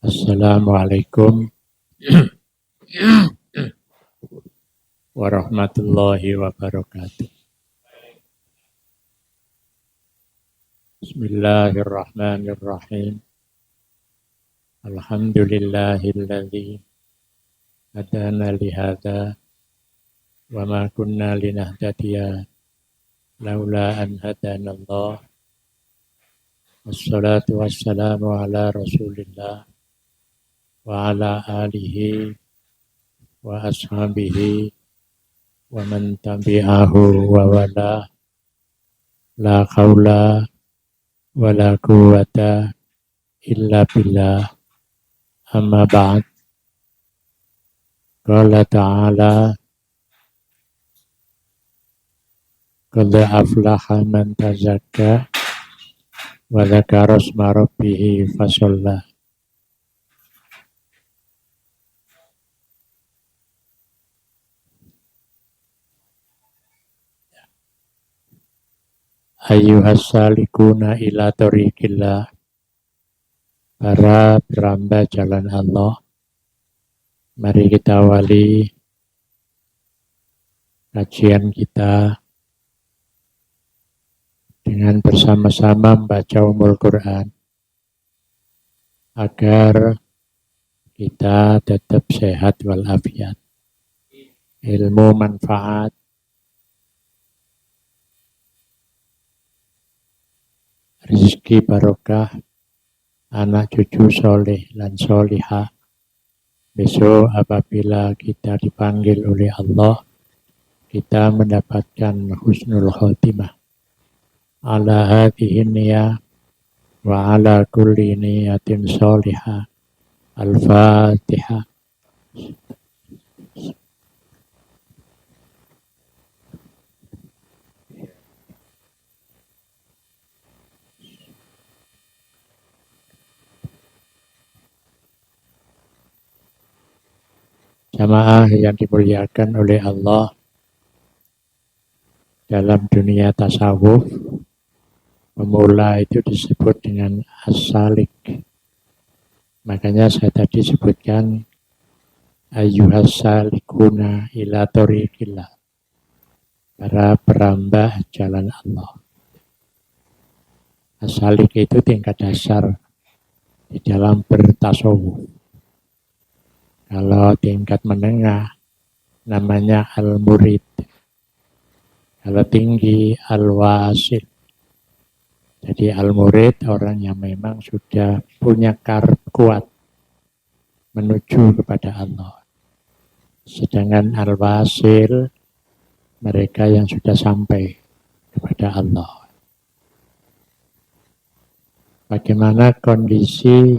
Assalamualaikum warahmatullahi wabarakatuh. Bismillahirrahmanirrahim. Alhamdulillahilladzi hadana lihada wa ma kunna linahtadiya laula an hadana Allah. Wassalatu wassalamu ala Rasulillah wa ala alihi wa ashabihi wa man tabi'ahu wa wala. La haula wa la quwwata illa billah. Amma ba'd. Qala ta'ala qad aflaha man tazakka wa dzakara isma rabbih fasalla. Ayyuhas salikuna ila tariqillah, para beramba jalan Allah, mari kita awali kajian kita dengan bersama-sama membaca Ummul Quran agar kita tetap sehat walafiat, ilmu manfaat, rezeki barokah, anak cucu soleh dan solihah. Besok apabila kita dipanggil oleh Allah, kita mendapatkan husnul khotimah. Ala hadhihi niyah wa ala kulli niyatin solihah. Al-Fatihah. Jamaah yang dimuliakan oleh Allah, dalam dunia tasawuf, pemula itu disebut dengan as-salik. Makanya saya tadi sebutkan ayyuhas salikuna ila tariqillah, para perambah jalan Allah. As-salik itu tingkat dasar di dalam bertasawuf. Kalau tingkat menengah namanya al-murid. Kalau tinggi al-wasil. Jadi al-murid orang yang memang sudah punya kuat menuju kepada Allah. Sedangkan al-wasil mereka yang sudah sampai kepada Allah. Bagaimana kondisi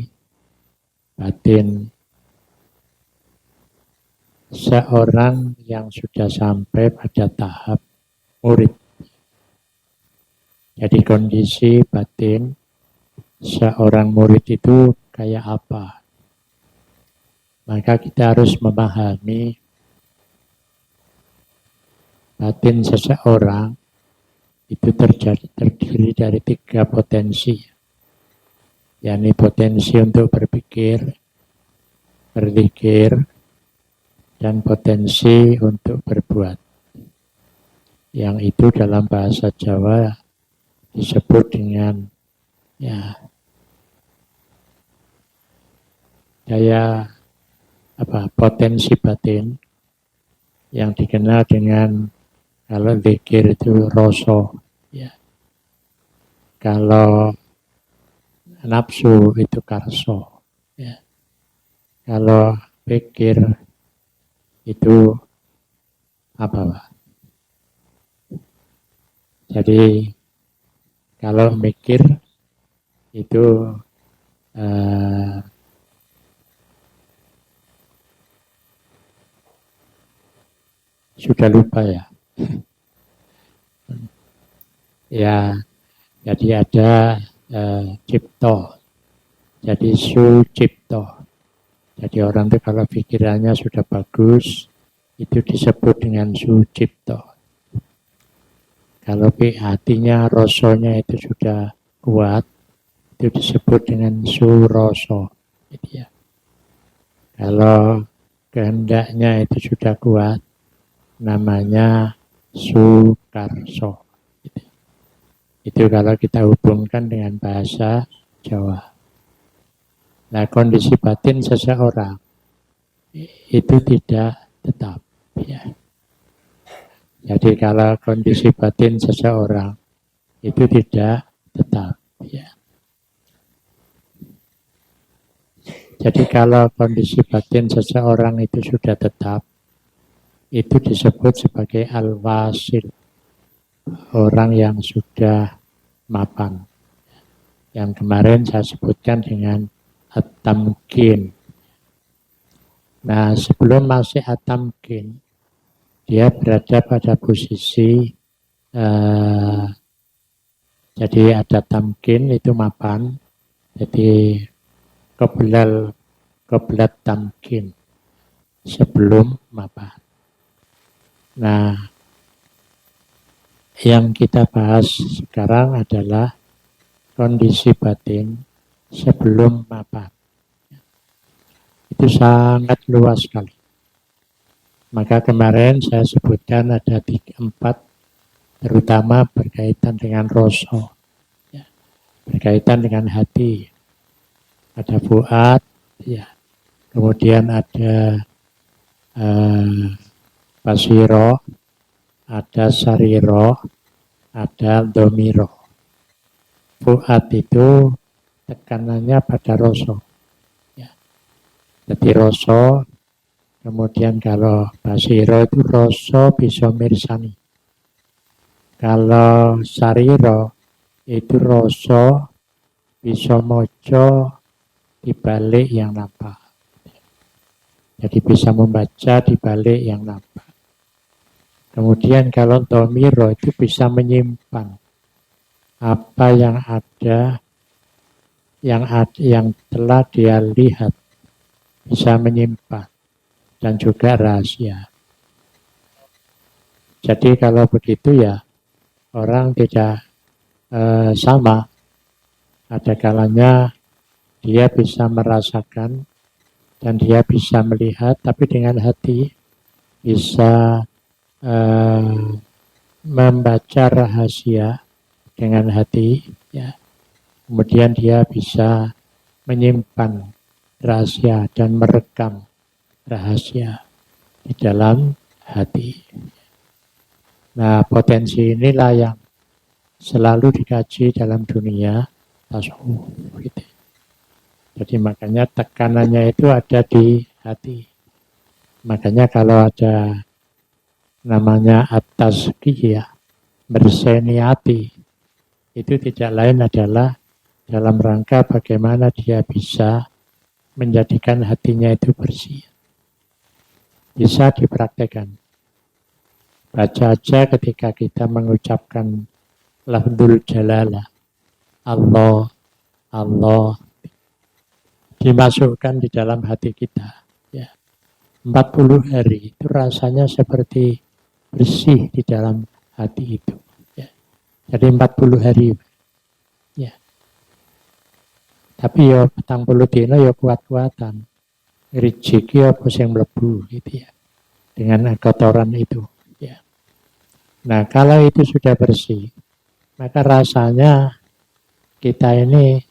batin seorang yang sudah sampai pada tahap murid? Jadi kondisi batin seorang murid itu kayak apa? Maka kita harus memahami batin seseorang itu terdiri dari 3 potensi. yakni potensi untuk berpikir, berzikir, dan potensi untuk berbuat. Yang itu dalam bahasa Jawa disebut dengan daya potensi batin, yang dikenal dengan kalau zikir itu rasa, kalau nafsu itu karso, kalau pikir itu apa, Pak? Jadi kalau mikir itu sudah lupa ya. Ya, jadi ada cipto, jadi sucipto. Jadi orang itu kalau pikirannya sudah bagus, itu disebut dengan sucipto. Kalau hatinya, rasanya itu sudah kuat, itu disebut dengan suroso. Jadi Kalau kehendaknya itu sudah kuat, namanya Sukarso. Itu kalau kita hubungkan dengan bahasa Jawa. Nah, kondisi batin seseorang itu tidak tetap. Ya. Jadi kalau kondisi batin seseorang itu tidak tetap. Ya. Jadi kalau kondisi batin seseorang itu sudah tetap, itu disebut sebagai al-wasil, orang yang sudah mapan. Yang kemarin saya sebutkan dengan at-tamkin. Nah, sebelum masih at-tamkin, dia berada pada posisi jadi ada tamkin itu mapan, jadi keblat tamkin sebelum mapan. Nah, yang kita bahas sekarang adalah kondisi batin sebelum mapan. Itu sangat luas sekali. Maka kemarin saya sebutkan ada 4, terutama berkaitan dengan rasa, ya, berkaitan dengan hati. Ada fuad, ya, kemudian ada basiro, ada sariro, ada domiro. Fuad itu tekanannya pada rasa. Ya. Jadi rasa, kemudian kalau basiro itu rasa bisa mirsani. Kalau sariro itu rasa bisa mojo dibalik yang nampak. Jadi bisa membaca dibalik yang nampak. Kemudian kalau domiro itu bisa menyimpan apa yang ada, yang telah dia lihat, bisa menyimpan dan juga rahasia. Jadi kalau begitu ya orang tidak sama. Ada kalanya dia bisa merasakan dan dia bisa melihat, tapi dengan hati bisa membaca rahasia dengan hati, ya. Kemudian dia bisa menyimpan rahasia dan merekam rahasia di dalam hati. Nah, potensi inilah yang selalu dikaji dalam dunia tasawuf. Gitu. Jadi makanya tekanannya itu ada di hati. Makanya kalau ada namanya at-tazkiyah, berseni hati, itu tidak lain adalah dalam rangka bagaimana dia bisa menjadikan hatinya itu bersih. Bisa dipraktekkan. Baca aja ketika kita mengucapkan lafdzul jalalah, Allah, Allah, dimasukkan di dalam hati kita. Ya. 40 hari itu rasanya seperti bersih di dalam hati itu. Ya. Jadi 40 hari. Ya. Tapi ya 40 dino ya kuat-kuatan. Rizki ya pusing melebu gitu ya. Dengan kotoran itu. Ya. Nah, kalau itu sudah bersih, maka rasanya kita ini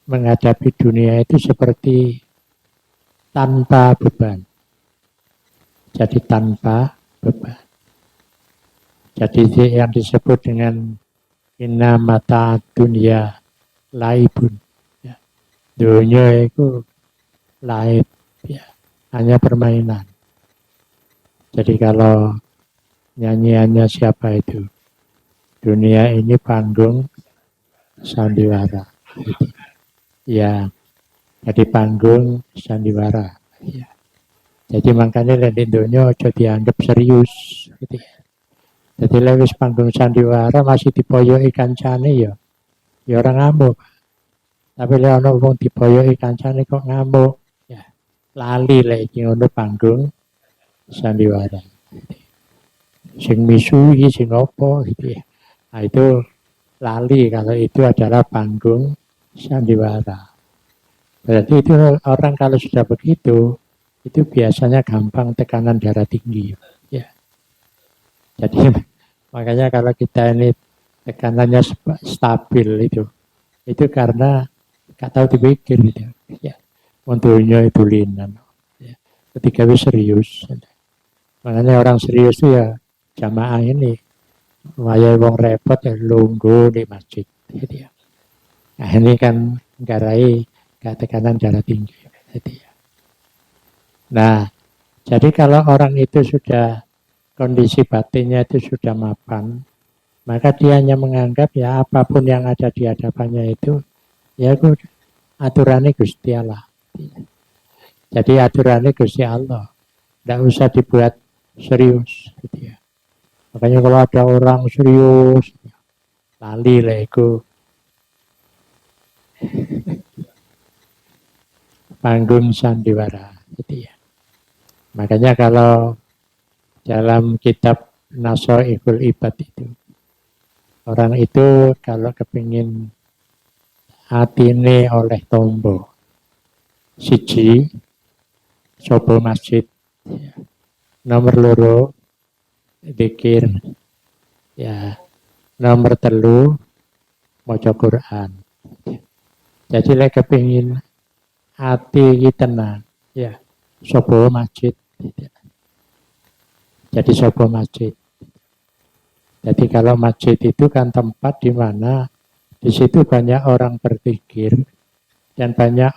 menghadapi dunia itu seperti tanpa beban. Jadi tanpa beban. Jadi yang disebut dengan inna mata dunia laibun. Ya. Dunia itu laib, ya. Hanya permainan. Jadi kalau nyanyiannya siapa itu? Dunia ini panggung sandiwara. Gitu. Ya, jadi panggung sandiwara. Ya. Jadi makanya di dunia aja dianggap serius. Gitu. Jadi lewis panggung sandiwara masih dipoyoki kancane ya orang ngamuk. Tapi lek ana wong dipoyoki kancane kok ngamuk, ya lali lek iki ngono panggung sandiwara. Sing misui sing apa gitu ya. Nah itu lali kalau itu adalah panggung sandiwara. Berarti itu orang kalau sudah begitu itu biasanya gampang tekanan darah tinggi. Ya. Jadi makanya kalau kita ini tekanannya stabil itu karena gak tahu dipikir gitu. Ya. Montonya itu linan. Ya. Ketika serius. Makanya orang serius itu ya jamaah ini. Waya wong repot ya lunggu di masjid. Gitu ya. Nah ini kan garai tekanan darah tinggi. Gitu ya. Nah, jadi kalau orang itu sudah kondisi batinnya itu sudah mapan, maka dia hanya menganggap ya apapun yang ada di hadapannya itu ya itu aturannya Gusti Allah. Jadi aturannya Gusti Allah. Tidak usah dibuat serius. Gitu ya. Makanya kalau ada orang serius, lali lah itu panggung sandiwara. Gitu ya. Makanya kalau dalam kitab Nasoihul Ibad itu, orang itu kalau kepingin hatine oleh tombo, siji, coba masjid, nomor loro, dikir, ya, nomor telu, maca Quran. Jadi lek kepingin hati tenang, ya, coba masjid. Jadi coba masjid. Jadi kalau masjid itu kan tempat di mana di situ banyak orang berzikir dan banyak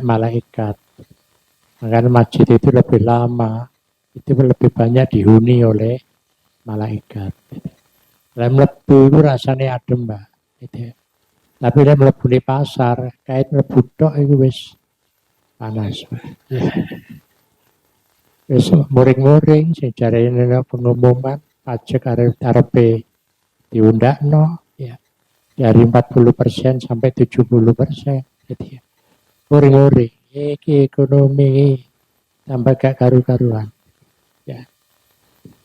malaikat. Makanya masjid itu lebih lama, itu lebih banyak dihuni oleh malaikat. Lem lebu itu rasanya adem, Mbak. Gitu. Tapi lem lebu di pasar, kait lebu tok itu wis panas. Wis muring-muring sejarah ini pengumuman pajak arepe diundakno ya dari 40% sampai 70%. Jadi muring-muring, iki ekonomi tambah gak karu-karuan. Ya.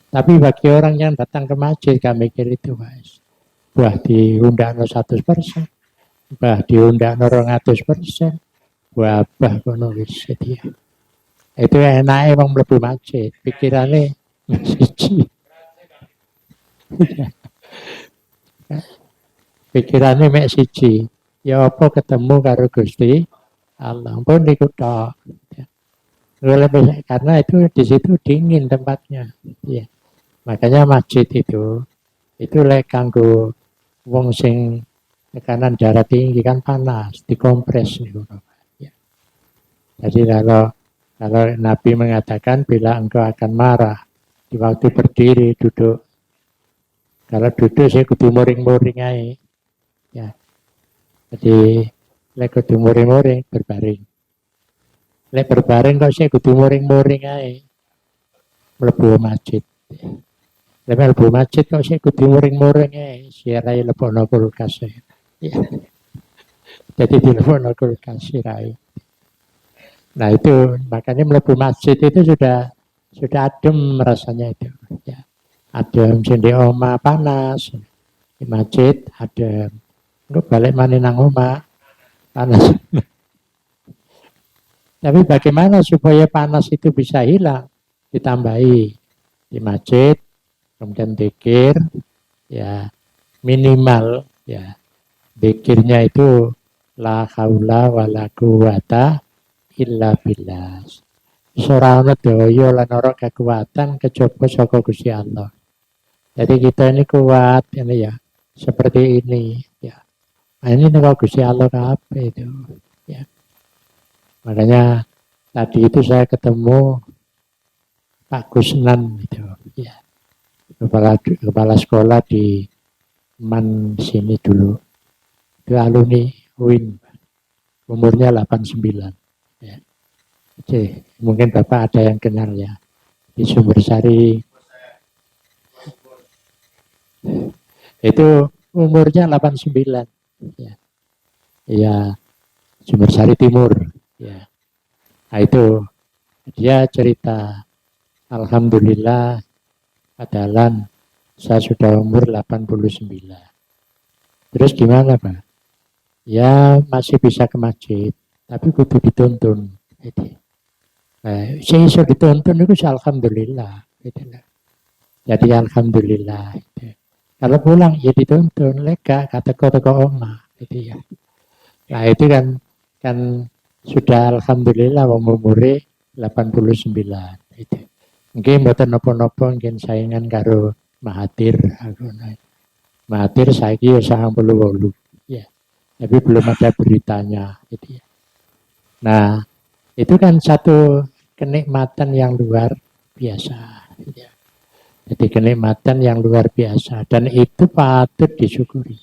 Tapi bagi orang yang datang ke masjid gak mikir itu, guys. Wah diundakno 100%, bah diundakno 200%, wah bah kono wis jadi. Itu enaknya emang mlebu masjid, pikirannya siji. Pikirannya mek siji. Ya apa ketemu karo Gusti Allah. Pun niku tok. Karena itu di situ dingin tempatnya. Ya. Makanya masjid itu lek kanggo wong sing tekanan darah tinggi kan panas, dikompres niku. Ya. Jadi kalau Nabi mengatakan bila engkau akan marah di waktu berdiri duduk, kalau duduk saya kudu muring-muring aja. Ya. Jadi lek kudu muring-muring berbaring. Lek berbaring kok saya kudu muring-muring aja. Mlebu masjid. Lek mlebu masjid kok saya kudu muring-muring aja. Siarai lebokno kulkas. Ya. Jadi di lebokno kulkas sirai. Nah itu makanya mlebu masjid itu sudah adem rasanya itu. Ya. Adem sing oma panas. Di masjid adem. Enggak balik mana nang oma panas. Tapi bagaimana supaya panas itu bisa hilang? Ditambahi di masjid, kemudian dzikir, ya minimal ya dzikirnya itu la haula wala quwata illa billah. Ora ana daya lan ora kekuatan kejaba saka Gusti Allah. Jadi kita ini kuat ini ya, seperti ini ya. Nah, ini nih Gusti Allah kabeh itu ya. Makanya tadi itu saya ketemu Pak Gusnan itu ya. Kepala sekolah di Man sini dulu. Itu alumni UIN. Umurnya 89. Ya. Oke, mungkin Bapak ada yang kenal ya. Di Sumbersari. Itu umurnya 89. Ya. Ya, Sumbersari Timur. Ya. Nah itu dia cerita, alhamdulillah adalah saya sudah umur 89. Terus gimana Pak? Ya masih bisa ke masjid, tapi kudu dituntun. Jadi, Iso dituntun itu alhamdulillah. Gitu. Jadi alhamdulillah. Gitu. Kalau pulang ya dituntun, lega kata kota oma. Gitu ya. Nah itu kan sudah alhamdulillah wong umure 89. Gitu. Mungkin mboten napa-napa mungkin saingan karo Mahathir aku. Mahathir saiki ya 98. Ya. Tapi belum ada beritanya gitu ya. Nah, itu kan satu kenikmatan yang luar biasa. Gitu ya. Jadi kenikmatan yang luar biasa dan itu patut disyukuri.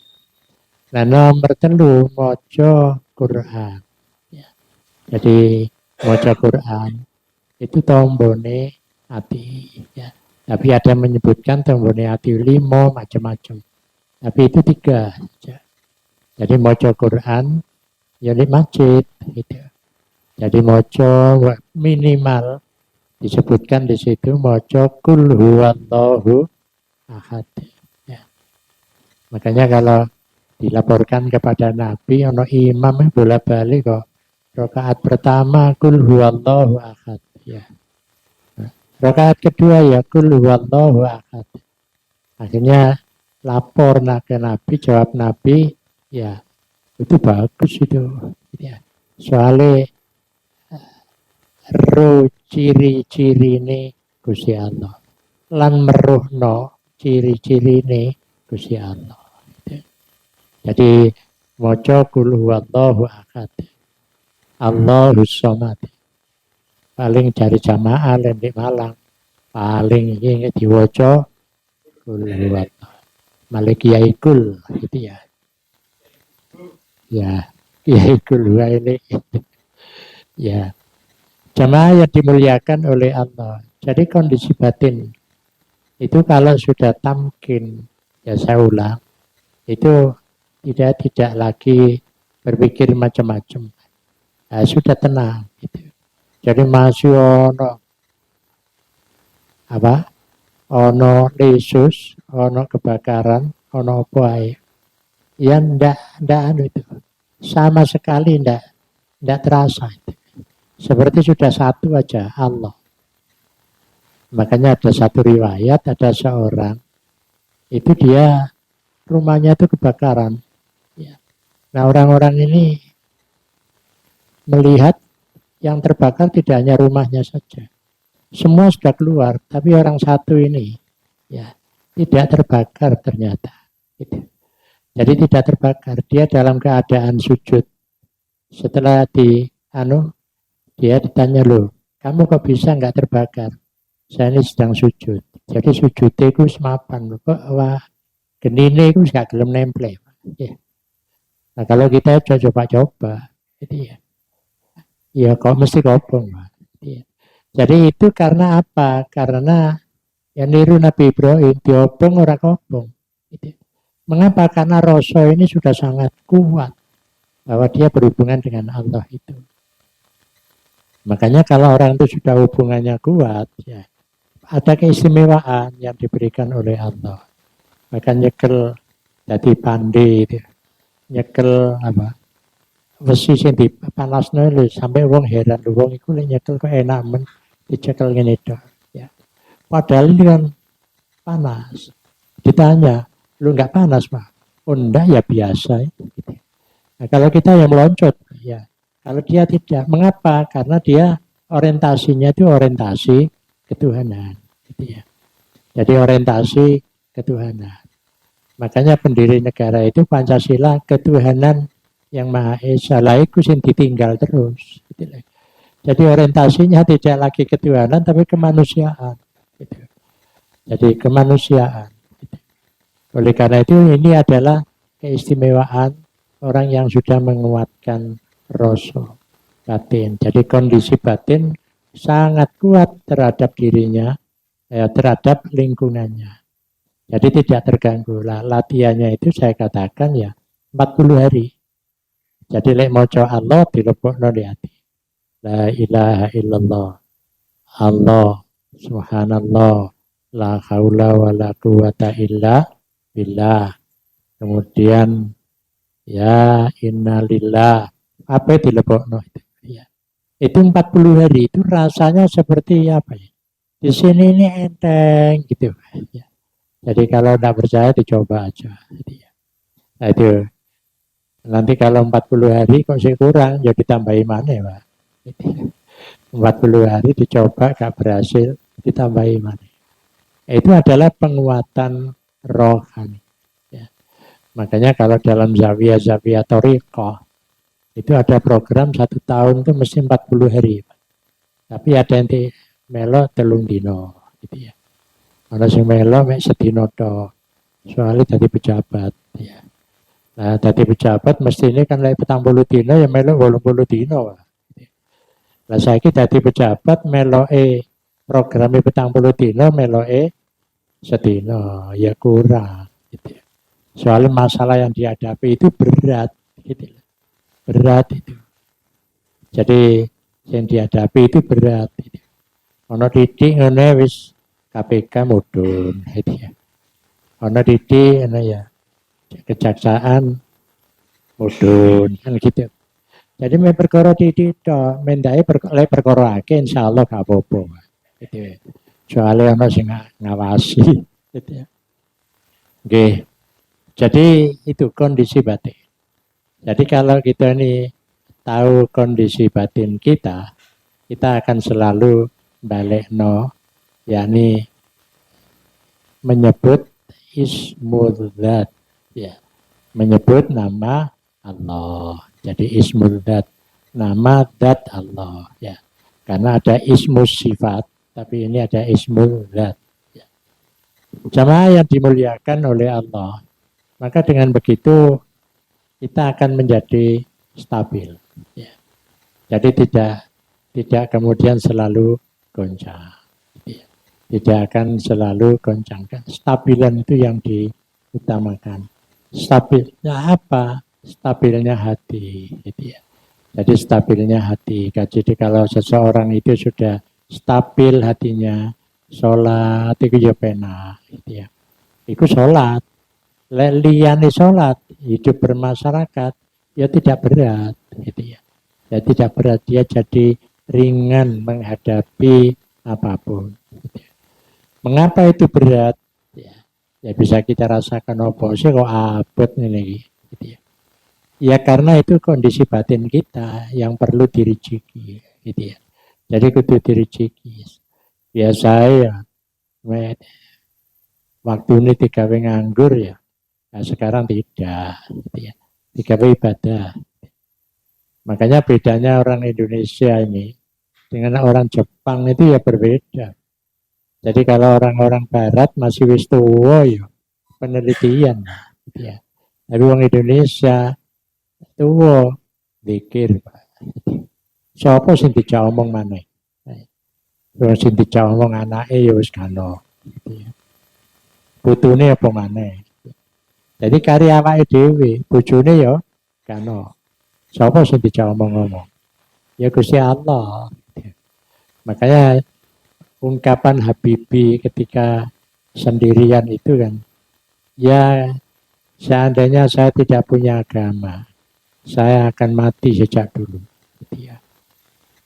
Nah, nomor telu moco Quran. Ya. Jadi moco Quran itu tombone hati. Ya. Tapi ada yang menyebutkan tombone hati 5 macam-macam. Tapi itu 3. Ya. Jadi moco Quran ya di masjid. Gitu. Jadi moco minimal disebutkan di situ moco kul huwallahu ahad. Ya. Makanya kalau dilaporkan kepada Nabi, ono imam bola balik kok rakaat pertama kul huwallahu ahad. Ya. Rakaat kedua ya kul huwallahu ahad. Akhirnya lapor ke Nabi, jawab Nabi, ya itu bagus itu. Ya. Soalnya ro ciri-ciri ini Gusti Allah. Lan meruhno ciri-ciri ini Gusti Allah. Jadi maca kul huwallahu ahad. Allahus samad. Paling dari jamaah di Malang. Paling ini diwaca kul huwallahu. Malik Kiai Kul gitu ya. Ya, Kiai Kul ini. Ya. Jamaah yang dimuliakan oleh Allah. Jadi kondisi batin itu kalau sudah tamkin, ya saya ulang, itu tidak lagi berpikir macam-macam. Nah, sudah tenang. Gitu. Jadi masih ono lesus, ono kebakaran, ono apa ya ndak itu. Sama sekali ndak terasa. Itu. Seperti sudah satu aja Allah. Makanya ada satu riwayat, ada seorang itu dia rumahnya itu kebakaran. Ya. Nah orang-orang ini melihat yang terbakar tidak hanya rumahnya saja, semua sudah keluar, tapi orang satu ini ya tidak terbakar ternyata. Gitu. Jadi tidak terbakar, dia dalam keadaan sujud. Setelah dia ditanya loh, kamu kok bisa nggak terbakar? Saya ini sedang sujud. Jadi sujudnya itu semapan. Kok wah genine itu gak gelem nempel. Ya. Nah kalau kita coba-coba, jadi ya kok mesti kobong. Ya. Jadi itu karena apa? Karena yang niru Nabi Ibrahim diobong orang kobong. Gitu. Mengapa? Karena rasa ini sudah sangat kuat bahwa dia berhubungan dengan Allah itu. Makanya kalau orang itu sudah hubungannya kuat, ya ada keistimewaan yang diberikan oleh Allah. Maka nyekel jadi pandai itu. Nyekel apa? Besi sing dipanasno lho sampai wong heran lho wong iku nyekel kok enak men dicekel ngene tok. Ya. Padahal ini kan panas. Ditanya, lu nggak panas Pak? Oh enggak ya biasa. Gitu. Nah, kalau kita yang meloncat, ya. Kalau dia tidak, mengapa? Karena dia orientasinya itu orientasi ketuhanan. Gitu ya. Jadi orientasi ketuhanan. Makanya pendiri negara itu Pancasila ketuhanan yang Maha Esa. Lah iku sing ditinggal terus. Gitu. Jadi orientasinya tidak lagi ketuhanan tapi kemanusiaan. Gitu. Jadi kemanusiaan. Gitu. Oleh karena itu ini adalah keistimewaan orang yang sudah menguatkan rasa batin. Jadi kondisi batin sangat kuat terhadap dirinya, terhadap lingkungannya. Jadi tidak terganggu. Lah, latihannya itu saya katakan ya 40 hari. Jadi lek maca Allah dilebokno di hati. La ilaha illallah. Allah subhanallah. La haula wa la quwata illa billah. Kemudian ya innalillah. Apa dilebokno itu? Ya. Itu 40 hari itu rasanya seperti apa ya? Di sini ini enteng gitu. Ya. Jadi kalau tidak percaya dicoba aja. Jadi, ya. Nah, itu nanti kalau 40 hari kok sih kurang, ya ditambahi mana ya Pak? Gitu. 40 hari dicoba gak berhasil, ditambahi mana? Itu adalah penguatan rohani. Ya. Makanya kalau dalam zawiyah Thariqah itu ada program 1 tahun itu mesti 40 hari. Tapi ada yang di melo telung dino gitu ya. Ada yang melo mek sedino tok. Soalnya jadi pejabat ya. Nah, jadi pejabat mesti ini kan lek 40 dino ya melo 80 dino. Lah saiki dadi pejabat meloke programe 40 dino meloke sedino ya kurang gitu ya. Soalnya masalah yang dihadapi itu berat gitu. Berat itu. Jadi yang dihadapi itu berat gitu. Ono titik ngene wis KPK mudun gitu ya. Ono titik ngene ya kejaksaan mudun kan gitu. Jadi main perkara titik tok, mendai perkara akeh insyaallah gak apa-apa. Gitu ya. Soalnya ono sing ngawasi gitu ya. Oke. Jadi itu kondisi batin. Jadi kalau kita ini tahu kondisi batin kita akan selalu balik no, yakni menyebut ismul dzat, ya, menyebut nama Allah. Jadi ismul dzat, nama dzat Allah, ya. Karena ada ismus sifat, tapi ini ada ismul dzat. Ya. Jamaah yang dimuliakan oleh Allah, maka dengan begitu kita akan menjadi stabil. Ya. Jadi tidak kemudian selalu goncang. Ya. Tidak akan selalu goncang. Stabilan itu yang diutamakan. Stabilnya apa? Stabilnya hati. Gitu ya. Jadi stabilnya hati. Jadi kalau seseorang itu sudah stabil hatinya, sholat itu ya pena. Gitu ya. Itu sholat. Liyane sholat, hidup bermasyarakat, ya tidak berat. Gitu ya. Ya tidak berat, dia jadi ringan menghadapi apapun. Mengapa itu berat? Ya, ya bisa kita rasakan apa sih kok abot ini. Gitu ya. Ya karena itu kondisi batin kita yang perlu diriciki. Gitu ya. Jadi kudu diriciki. Biasa ya, waktu ini tiga nganggur ya. Nah, sekarang tidak. Gitu ya. Tiga ibadah. Makanya bedanya orang Indonesia ini dengan orang Jepang itu ya berbeda. Jadi kalau orang-orang Barat masih wis tua ya penelitian, ya. Tapi orang Indonesia tua pikir, siapa sing dijak omong mana? Wong sing dijak omong anake ya wis kano. Putune apa mana? Jadi karya awake dhewe, bojone ya kano. Siapa sing dijak omong-omong? Ya Gusti Allah. Makanya ungkapan Habibie ketika sendirian itu kan, ya seandainya saya tidak punya agama, saya akan mati sejak dulu. Gitu ya.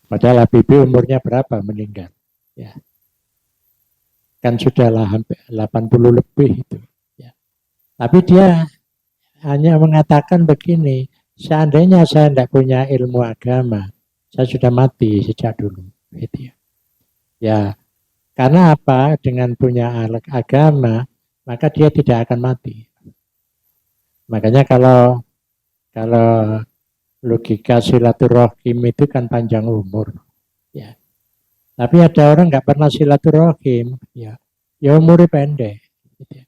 Padahal Habibie umurnya berapa meninggal? Ya. Kan sudahlah hampir 80 lebih itu. Ya. Tapi dia hanya mengatakan begini, seandainya saya tidak punya ilmu agama, saya sudah mati sejak dulu. Gitu ya. Ya, karena apa? Dengan punya agama, maka dia tidak akan mati. Makanya kalau logika silaturahim itu kan panjang umur, ya. Tapi ada orang nggak pernah silaturahim, ya, ya umurnya pendek. Gitu ya.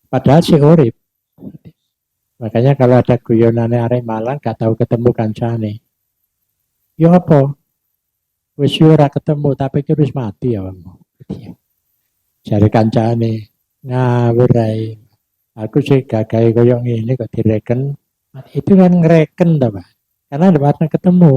Padahal si urip. Makanya kalau ada guyonane arek Malang gak tahu ketemu kancane, ya apa? Wis ora ketemu tapi wis mati ya kamu. Gitu ya. Jare kancane ngawur ae. Aku sih gagai koyok ini kok direken. Itu kan ngereken toh, Pak. Karena ada pernah ketemu.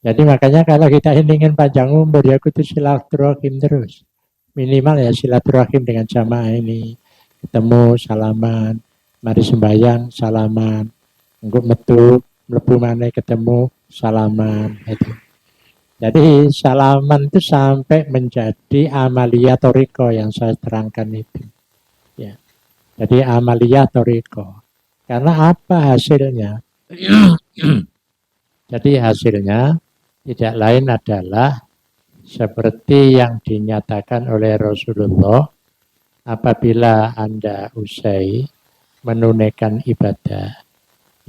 Jadi makanya kalau kita ingin panjang umur ya kudu silaturahim terus. Minimal ya silaturahim dengan jamaah ini. Ketemu, salaman, mari sembahyang, salaman. Engko metu, mlebu maneh ketemu, salaman itu. Jadi salaman itu sampai menjadi amalia toriko yang saya terangkan itu. Ya. Jadi amalia toriko. Karena apa hasilnya? Jadi hasilnya tidak lain adalah seperti yang dinyatakan oleh Rasulullah, apabila Anda usai menunaikan ibadah,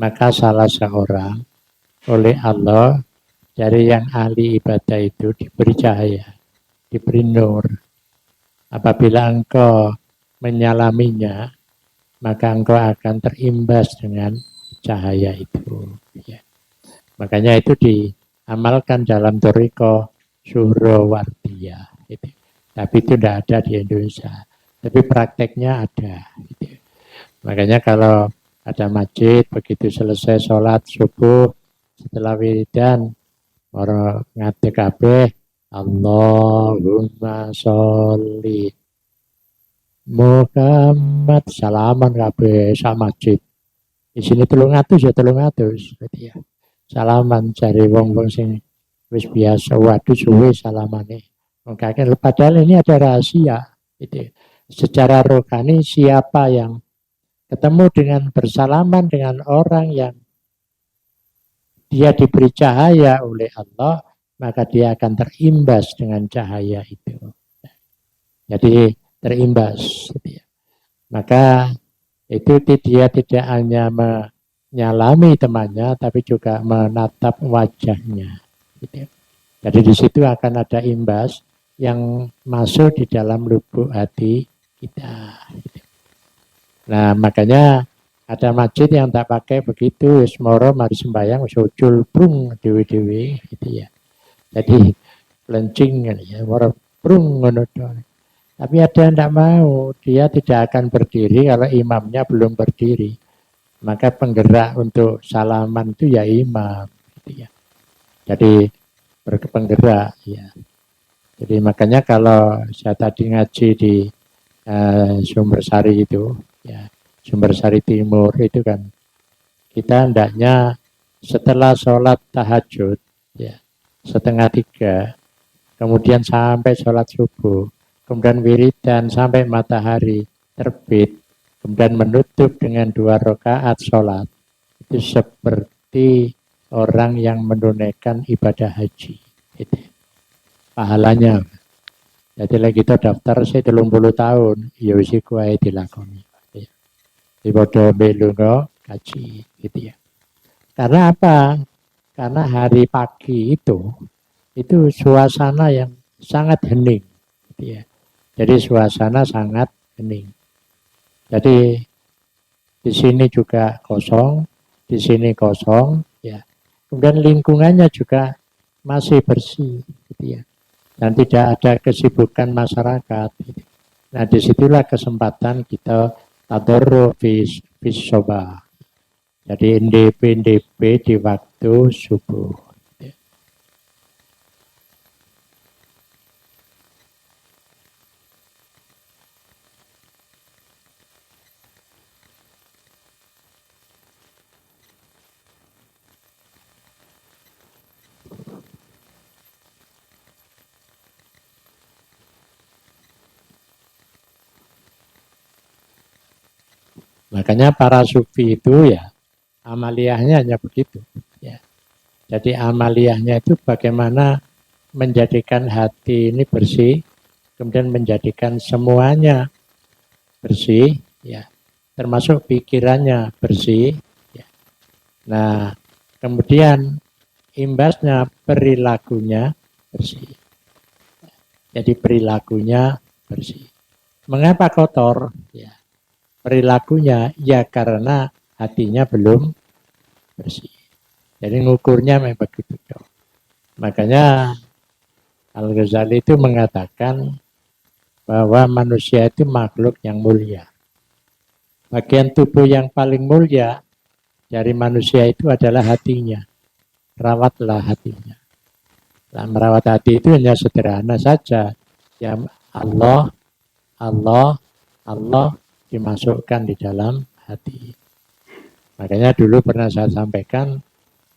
maka salah seorang oleh Allah dari yang ahli ibadah itu diberi cahaya, diberi nur. Apabila engkau menyalaminya, maka engkau akan terimbas dengan cahaya itu. Ya. Makanya itu diamalkan dalam Toriko Suhrawardiyah. Gitu. Tapi itu tidak ada di Indonesia. Tapi prakteknya ada. Gitu. Makanya kalau ada masjid, begitu selesai sholat subuh, setelah wiridan, orang ngadeg kabeh, Allahumma sholli Muhammad, salaman kabeh sama masjid. Di sini 300 ya 300. Berarti ya. Salaman cari wong-wong sing wis biasa waduh suwe salamane. Mungkin padahal ini ada rahasia. Gitu. Secara rohani siapa yang ketemu dengan bersalaman dengan orang yang dia diberi cahaya oleh Allah, maka dia akan terimbas dengan cahaya itu. Jadi terimbas. Gitu ya. Maka itu dia tidak hanya menyalami temannya, tapi juga menatap wajahnya. Gitu. Jadi di situ akan ada imbas yang masuk di dalam lubuk hati kita. Gitu. Nah makanya ada masjid yang tak pakai begitu, semoro mari sembahyang, sujul brung dewi-dewi, gitu ya. Jadi lencing ya, moro brung ngono. Tapi ada yang tidak mau, dia tidak akan berdiri kalau imamnya belum berdiri. Maka penggerak untuk salaman itu ya imam. Gitu ya. Jadi berpenggerak. Ya. Jadi makanya kalau saya tadi ngaji di Sumbersari itu, ya, Sumbersari Timur itu kan, kita hendaknya setelah sholat tahajud, ya, 2:30, kemudian sampai sholat subuh, kemudian wiridan sampai matahari terbit, kemudian menutup dengan 2 rakaat sholat. Itu seperti orang yang menunaikan ibadah haji. Itu pahalanya. Jadi lagi kita daftar saya 30 tahun, ya wis iku ae dilakoni. Di bodoh belungo kaji, gitu ya. Karena apa? Karena hari pagi itu suasana yang sangat hening, gitu ya. Jadi suasana sangat hening. Jadi di sini juga kosong, di sini kosong, ya. Kemudian lingkungannya juga masih bersih, gitu ya. Dan tidak ada kesibukan masyarakat. Gitu. Nah disitulah kesempatan kita tadarruh bis soba. Jadi NDP di waktu subuh. Makanya para sufi itu ya amaliyahnya hanya begitu. Ya. Jadi amaliyahnya itu bagaimana menjadikan hati ini bersih, kemudian menjadikan semuanya bersih, ya, termasuk pikirannya bersih. Ya. Nah, kemudian imbasnya perilakunya bersih. Jadi perilakunya bersih. Mengapa kotor? Ya, perilakunya ya karena hatinya belum bersih. Jadi ngukurnya memang begitu. Makanya Al-Ghazali itu mengatakan bahwa manusia itu makhluk yang mulia. Bagian tubuh yang paling mulia dari manusia itu adalah hatinya. Rawatlah hatinya. Nah, merawat hati itu hanya sederhana saja. Ya Allah, Allah, Allah dimasukkan di dalam hati. Makanya dulu pernah saya sampaikan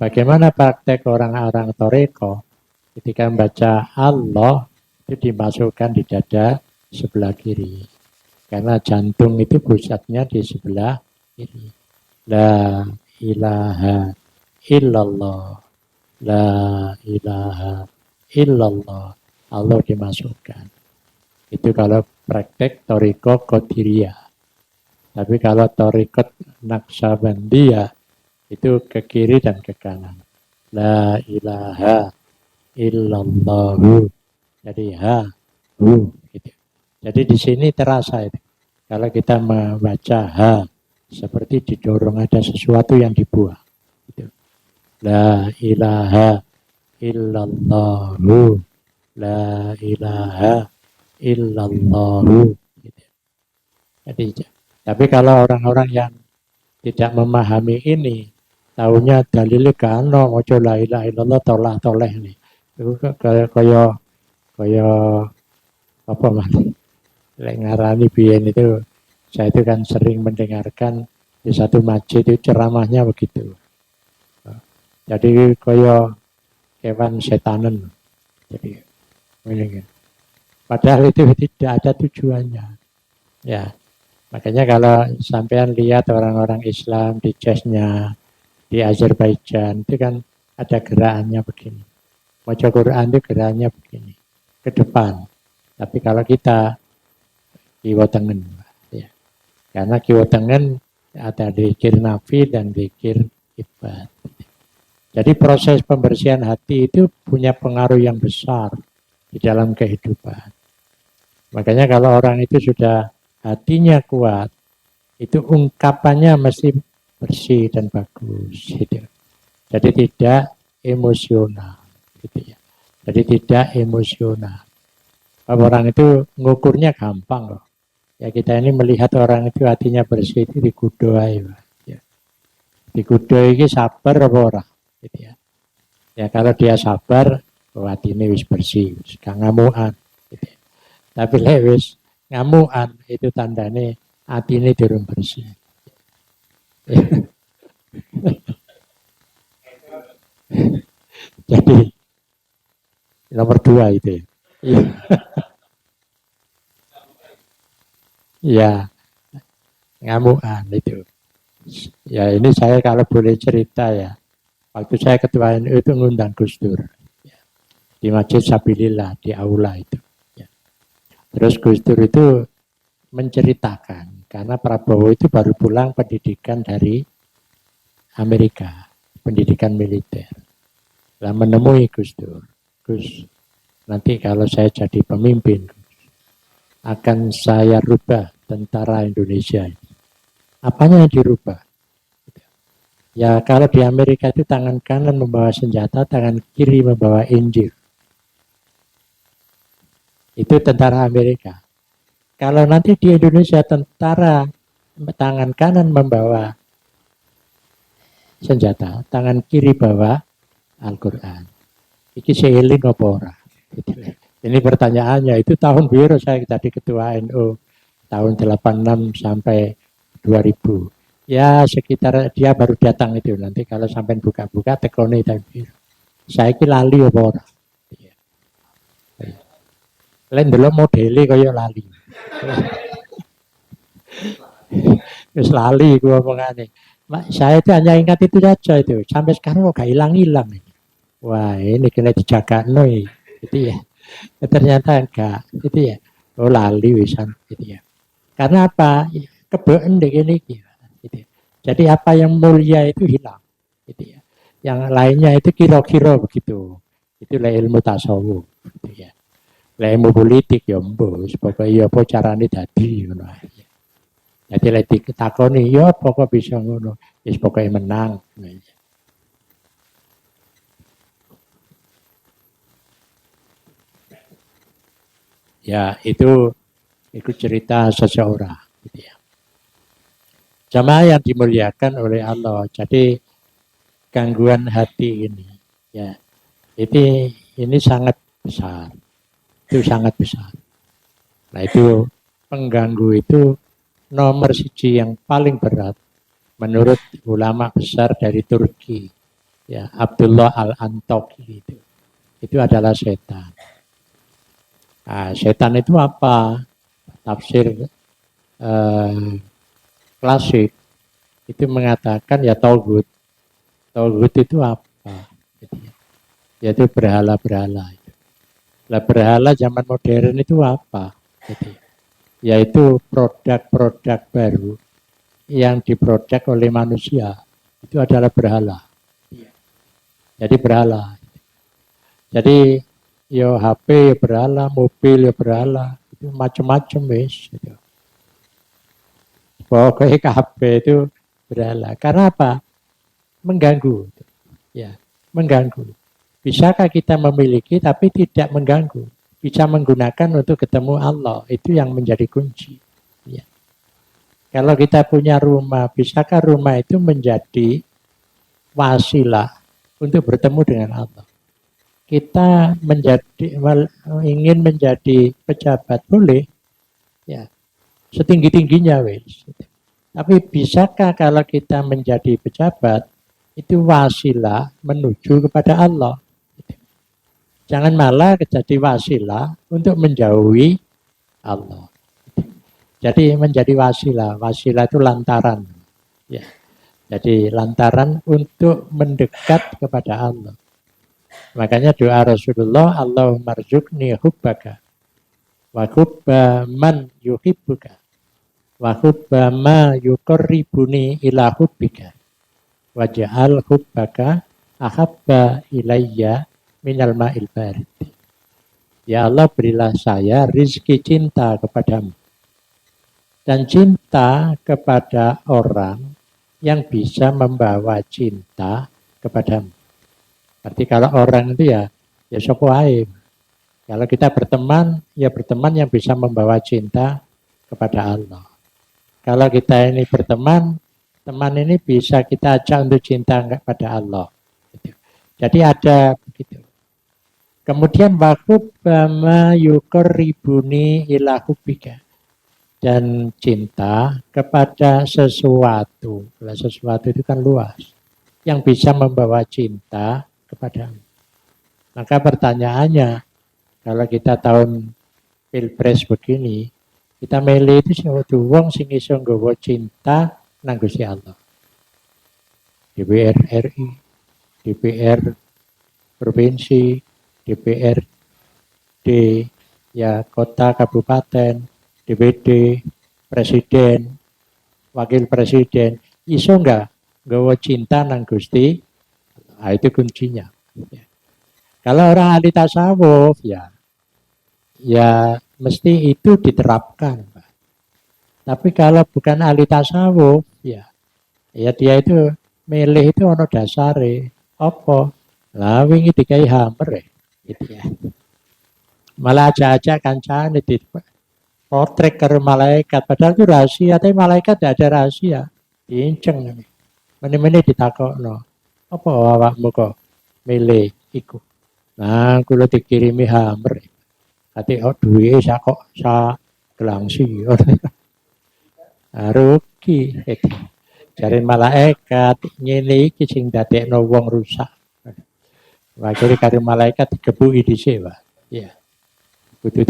Bagaimana praktek orang-orang toreko ketika membaca Allah itu dimasukkan di dada sebelah kiri. Karena jantung itu pusatnya di sebelah kiri. La ilaha illallah. La ilaha illallah. Allah dimasukkan. Itu kalau praktek toriko qadiriyah. Tapi kalau torikot Naqsabandiyah itu ke kiri dan ke kanan. La ilaha illallahu. Jadi hu gitu. Jadi di sini terasa itu. Kalau kita membaca seperti didorong ada sesuatu yang dibuang. Gitu. La ilaha illallahu. La ilaha illallahu. Gitu. Jadi, tapi kalau orang-orang yang tidak memahami ini, taunya dalilnya kano, ojo la ilaha illallah toleh nih. Itu kaya apa mas? Lek ngarani biyen itu, saya itu kan sering mendengarkan di satu masjid itu ceramahnya begitu. Jadi kaya kewan setanan. Jadi ini. Padahal itu tidak ada tujuannya. Ya, makanya kalau sampean lihat orang-orang Islam di Chechnya, di Azerbaijan itu kan ada gerakannya begini. Baca Quran itu gerakannya begini, ke depan. Tapi kalau kita kiwa tengen, ya. Karena kiwa tengen ada zikir nafi dan zikir ibad. Jadi proses pembersihan hati itu punya pengaruh yang besar di dalam kehidupan. Makanya kalau orang itu sudah hatinya kuat, itu ungkapannya mesti bersih dan bagus. Gitu. Jadi tidak emosional. Gitu ya. Jadi tidak emosional. Orang itu ngukurnya gampang loh. Ya kita ini melihat orang itu hatinya bersih itu digudoi. Ya. Digudoi ini sabar apa orang? Gitu ya. Ya kalau dia sabar, hatinya wis bersih, wis gak ngamuan. Gitu ya. Tapi lewis ngamuan itu tandanya hati ini durung bersih. Jadi nomor 2 itu. Ya, ngamuan itu. Ya ini saya kalau boleh cerita ya. Waktu saya ketua NU itu ngundang Gus Dur. Ya, di Masjid Sabilillah, di aula itu. Ya. Terus Gus Dur itu menceritakan, karena Prabowo itu baru pulang pendidikan dari Amerika, pendidikan militer. Lah menemui Gus Dur. Gus, nanti kalau saya jadi pemimpin, akan saya rubah tentara Indonesia. Apanya yang dirubah? Ya kalau di Amerika itu tangan kanan membawa senjata, tangan kiri membawa Injil. Itu tentara Amerika. Kalau nanti di Indonesia tentara tangan kanan membawa senjata, tangan kiri bawa Al-Quran. Iki seeling apa ora? Ini pertanyaannya, itu tahun biru saya jadi ketua NU tahun 86 sampai 2000. Ya sekitar dia baru datang itu, nanti kalau sampai buka-buka tekoni tahun biru. Saya ki lali apa ora? Lain dulu modeli kaya lali. Terus lali gua omongane. Saya itu hanya ingat itu saja itu. Sampai sekarang kok gak hilang-hilang. Wah ini kena dijaga noi. Gitu ya. Ternyata enggak. Gitu ya. Oh lali wisan. Gitu ya. Karena apa? Kebeen deh ini. Gitu. Jadi apa yang mulia itu hilang. Gitu ya. Yang lainnya itu kira-kira begitu. Itulah ilmu tasawuf. Gitu ya. Lah ilmu politik ya mbos. Pokoknya apa caranya dadi. Jadi lek ditakoni ya pokok bisa ngono. Wis pokoke menang. Ya, itu cerita seseorang gitu ya. Jamaah yang dimuliakan oleh Allah. Jadi gangguan hati ini ya. Ini sangat besar. Itu sangat besar. Nah, itu pengganggu itu nomor siji yang paling berat menurut ulama besar dari Turki Ya, Abdullah Al-Antoki itu adalah setan. Nah, setan itu apa? Tafsir klasik itu mengatakan ya tauhid. Tauhid itu apa? Yaitu berhala-berhala. Lah berhala zaman modern itu apa? Yaitu produk-produk baru yang diproduk oleh manusia. Itu adalah berhala. Jadi berhala. Jadi yo HP ya berhala, mobil ya berhala, itu macam-macam wis. Gitu. Pokoknya HP itu berhala. Karena apa? Mengganggu. Ya, mengganggu. Bisakah kita memiliki tapi tidak mengganggu? Bisa menggunakan untuk ketemu Allah. Itu yang menjadi kunci. Ya. Kalau kita punya rumah, bisakah rumah itu menjadi wasilah untuk bertemu dengan Allah? Kita ingin menjadi pejabat boleh, ya setinggi-tingginya wes. Tapi bisakah kalau kita menjadi pejabat itu wasilah menuju kepada Allah? Jangan malah jadi wasilah untuk menjauhi Allah. Jadi menjadi wasilah, wasilah itu lantaran. Ya. Jadi lantaran untuk mendekat kepada Allah. Makanya doa Rasulullah, Allahumma rzuqni hubbaka wa hubba man yuhibbuka wa hubba ma yuqarribuni ila hubbika waj'al hubbaka ahabba ilayya minal ma'il barid. Ya Allah, berilah saya rizki cinta kepadamu dan cinta kepada orang yang bisa membawa cinta kepadamu. Berarti kalau orang itu ya sopo ae. Kalau kita berteman, ya berteman yang bisa membawa cinta kepada Allah. Kalau kita ini berteman, teman ini bisa kita ajak untuk cinta kepada Allah. Jadi ada begitu. Kemudian wakub bama yukorribuni ila hubika. Dan cinta kepada sesuatu. Kalau sesuatu itu kan luas. Yang bisa membawa cinta kepadamu. Maka pertanyaannya, kalau kita tahun pilpres begini, kita milih itu suatu wong sing iso nggawa cinta nang Gusti Allah. DPR RI, DPR provinsi, DPRD, ya kota, kabupaten, DPD, presiden, wakil presiden, iso enggak nggawa cinta nang Gusti? Nah, itu kuncinya. Ya. Kalau orang ahli tasawuf ya mesti itu diterapkan. Tapi kalau bukan ahli tasawuf, ya dia itu milih itu ono dasare. Apa? Lah wingi dikai hammer gitu ya. Malah aja-aja kancane di potret ke malaikat. Padahal itu rahasia, tapi malaikat tidak ada rahasia. Diinceng ini. Mene-mene ditakokno. Apa awakmu kok milih iku? Nah, kula dikirimi hammer. Ati duwe sak kok sak gelangsi. Rugi. Jare malaikat ngene iki sing dadekno wong rusak. Wakil karo malaikat digebuki dhisik, Pak. Iya. Kudu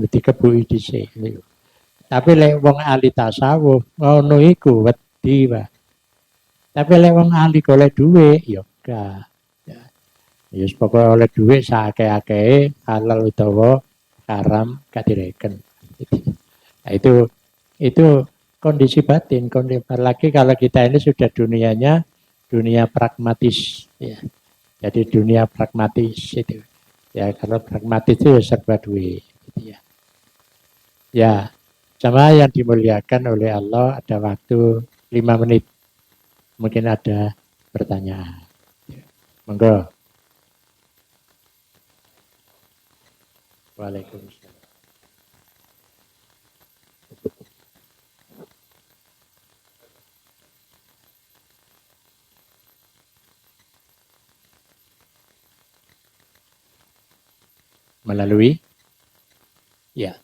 digebuki dhisik. Tapi lek wong ahli tasawuf ngono iku wedi, Pak. Tapi lek wong ahli golek dhuwit ya gak. Ya pokoke oleh dhuwit sakake-akeh halal utawa haram gak direken. Nah, itu kondisi batin, apalagi kalau kita ini sudah dunianya dunia pragmatis, ya. Jadi dunia pragmatis itu, ya kalau pragmatis itu serba duit, gitu ya. Ya, sama yang dimuliakan oleh Allah ada waktu 5 menit, mungkin ada pertanyaan. Monggo. Waalaikumsalam. Melalui, ya.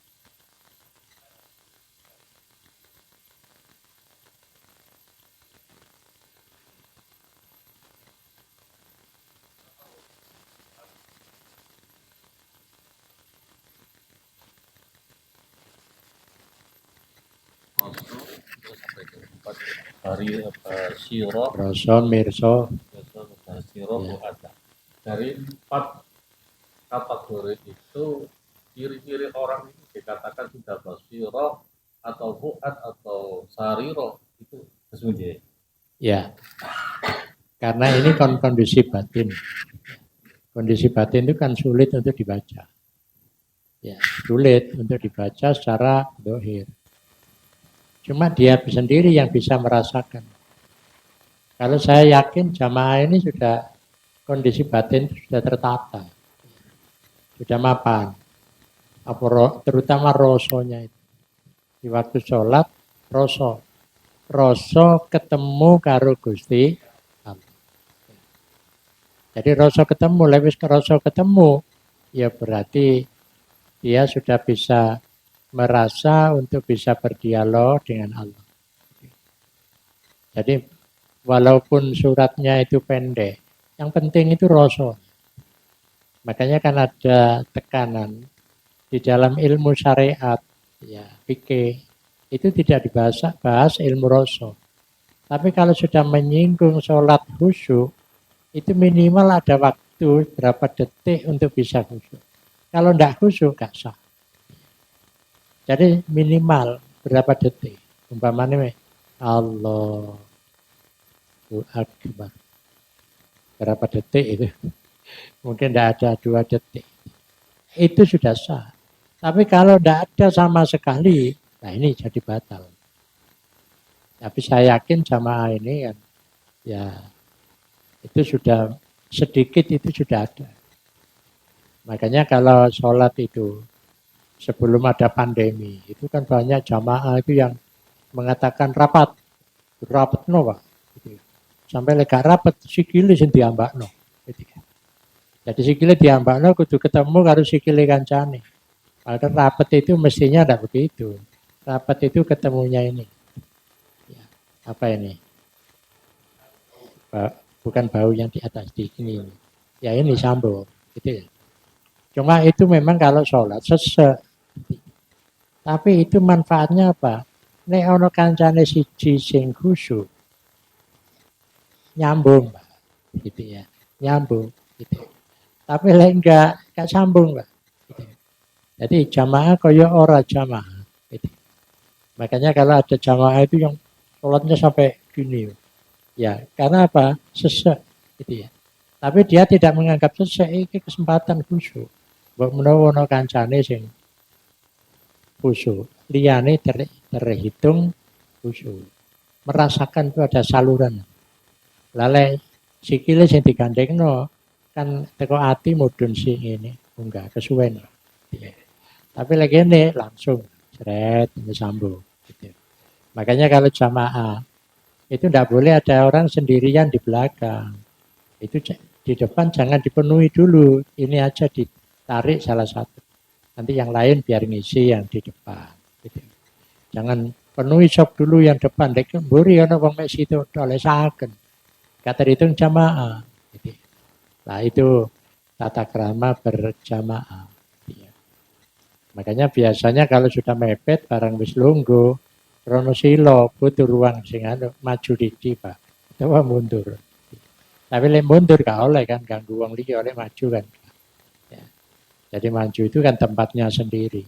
dari siro, rasa, mirsa, siro, ada. Dari 4 kategori itu ciri-ciri orang itu dikatakan sudah basiro atau buat atau sariro itu sesuai. ya. Karena ini kondisi batin. Kondisi batin itu kan sulit untuk dibaca. Ya, sulit untuk dibaca secara dohir. Cuma dia sendiri yang bisa merasakan. Kalau saya yakin jamaah ini sudah kondisi batin sudah tertata, sudah mapan. Terutama rosonya itu. Di waktu sholat, roso ketemu karo Gusti Allah. Jadi roso ketemu, lewis ke roso ketemu, ya berarti dia sudah bisa merasa untuk bisa berdialog dengan Allah. Jadi walaupun suratnya itu pendek, yang penting itu roso. Makanya kan ada tekanan di dalam ilmu syariat, ya fikih itu tidak bahas ilmu roso. Tapi kalau sudah menyinggung sholat khusyuk, itu minimal ada waktu berapa detik untuk bisa khusyuk. Kalau tidak khusyuk, gak sah. Jadi minimal berapa detik. Umpamanya Allahu Akbar. Berapa detik itu? Mungkin tidak ada 2 detik. Itu sudah sah. Tapi kalau tidak ada sama sekali, nah ini jadi batal. Tapi saya yakin jamaah ini kan, ya itu sudah sedikit itu sudah ada. Makanya kalau sholat itu sebelum ada pandemi, itu kan banyak jamaah itu yang mengatakan rapat no Pak. Gitu. Sampai lega rapat sikile sing diambakno. Gitu. Jadi sikile diambakno kudu ketemu karo sikile kancane. Padahal rapat itu mestinya tidak begitu. Rapat itu ketemunya ini. Ya, apa ini? Bukan bau yang di atas di ini. Ya ini sambung. Gitu ya. Cuma itu memang kalau sholat sesek. Tapi itu manfaatnya apa? Nek ono kancane siji sing khusyuk nyambung, Pak. Gitu ya. Nyambung gitu. Tapi lek enggak sambung, Pak. Gitu. Jadi jamaah kaya ora jamaah gitu. Makanya kalau ada jamaah itu yang sholatnya sampai gini. Ya, karena apa? Sesek gitu ya. Tapi dia tidak menganggap sesek ini kesempatan khusyuk. Mbok menawa ono kancane sing khusyuk. Liyane terhitung khusyuk. Merasakan itu ada saluran. Lale sikile sing digandengno kan teko ati mudun sing ini. Enggak kesuwen. Ya. Tapi lagi ini langsung seret sambung. Gitu. Makanya kalau jamaah itu tidak boleh ada orang sendirian di belakang. Itu di depan jangan dipenuhi dulu. Ini aja ditarik salah satu. Nanti yang lain biar ngisi yang di depan. Gitu. Jangan penuhi sop dulu yang depan. Dek mburi ana wong mek situ oleh saken. Kata dihitung jamaah. Gitu. Nah itu tata krama berjamaah. Gitu. Makanya biasanya kalau sudah mepet barang wis lungguh, rono silo butuh ruang sing maju didi Pak. Coba mundur. Tapi lek mundur gak oleh kan ganggu wong liya oleh maju kan. Ya. Jadi maju itu kan tempatnya sendiri.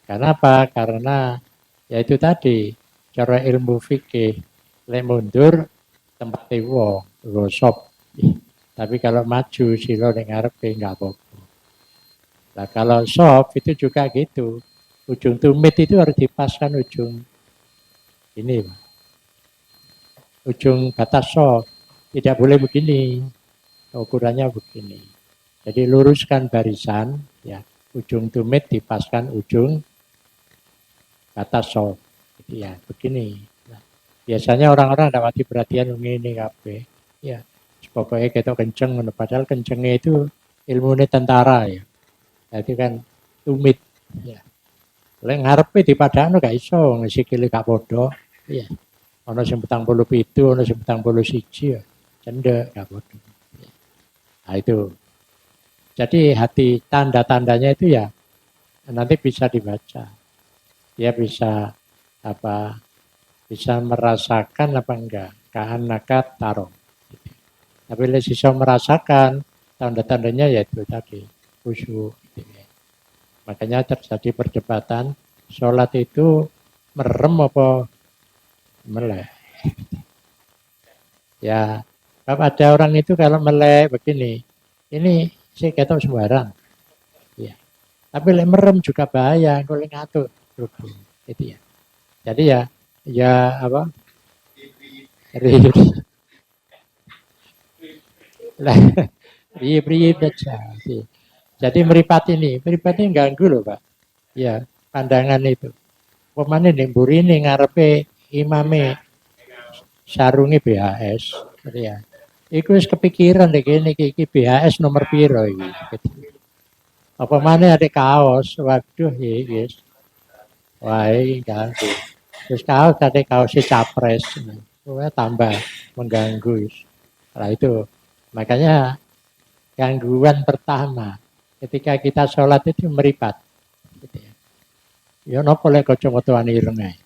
Karena apa? Karena ya itu tadi cara ilmu fikih lek mundur tempat wong gosop. Tapi kalau maju silo ning ngarepe enggak apa-apa. Nah kalau sop itu juga gitu. Ujung tumit itu harus dipaskan ujung ini, ujung batas sop. Tidak boleh begini, ukurannya begini. Jadi luruskan barisan, ya ujung tumit dipaskan ujung batas sop. Jadi ya begini. Nah, biasanya orang-orang tidak mati perhatian ini kabeh. Ya, pokoknya kita kenceng, padahal kencengnya itu ilmunya tentara ya. Jadi kan tumit. Ya. Lek ngarepe dipadakno gak iso, sikile gak padha. Iya. Ana sing 47, ana sing 41 ya. Cendek gak padha. Nah itu. Jadi hati tanda-tandanya itu ya nanti bisa dibaca. Dia bisa apa bisa merasakan apa enggak? Ka'annaka taro. Tapi lek bisa merasakan tanda-tandanya yaitu tadi khusyuk. Makanya terjadi perdebatan sholat itu merem apa melek. Ya, kalau ada orang itu kalau melek begini, ini sih ketok sembarang. Ya. Tapi lek merem juga bahaya, kalau ngatur itu ya. Jadi ya apa? Riup-riup aja. Jadi meripat ini ganggu loh Pak. Ya, pandangan itu. Pemane ning burine ngarepe imame sarunge BHS. Ya. Iku wis kepikiran deh kene iki BHS nomor piro iki. Apa mana ada kaos, waduh yes. Wah, ini ganggu. Terus kaos ada kaos si capres. Wah, tambah mengganggu. Nah itu, makanya gangguan pertama ketika kita sholat itu meripat. Gitu ya. Ya nopo lek kacamata ireng ae.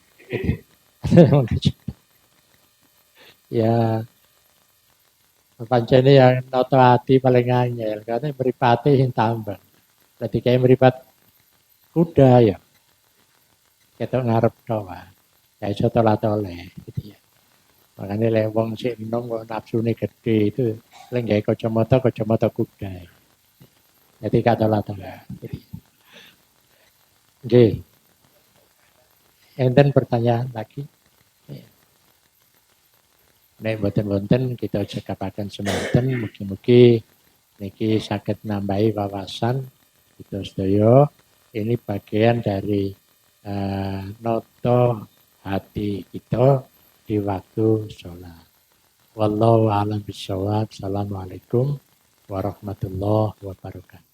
Gitu. Ya pancene yang noto hati paling angel karena meripati yang tambah. Ketika meripat kuda ya ketok ngarep doa. Ya iso tolak-toleh gitu ya. Makanya lek wong sik enom kok nafsune gede itu lek gawe kacamata kuda. Jadi tolak-toleh. Nggih. Enten pertanyaan lagi? Nek boten-boten kita cekapaken semanten mugi-mugi niki saged nambahi wawasan kita sedaya. Ini bagian dari noto hati kita di waktu sholat. Wallahu a'lam bishawab. Assalamualaikum warahmatullahi wabarakatuh.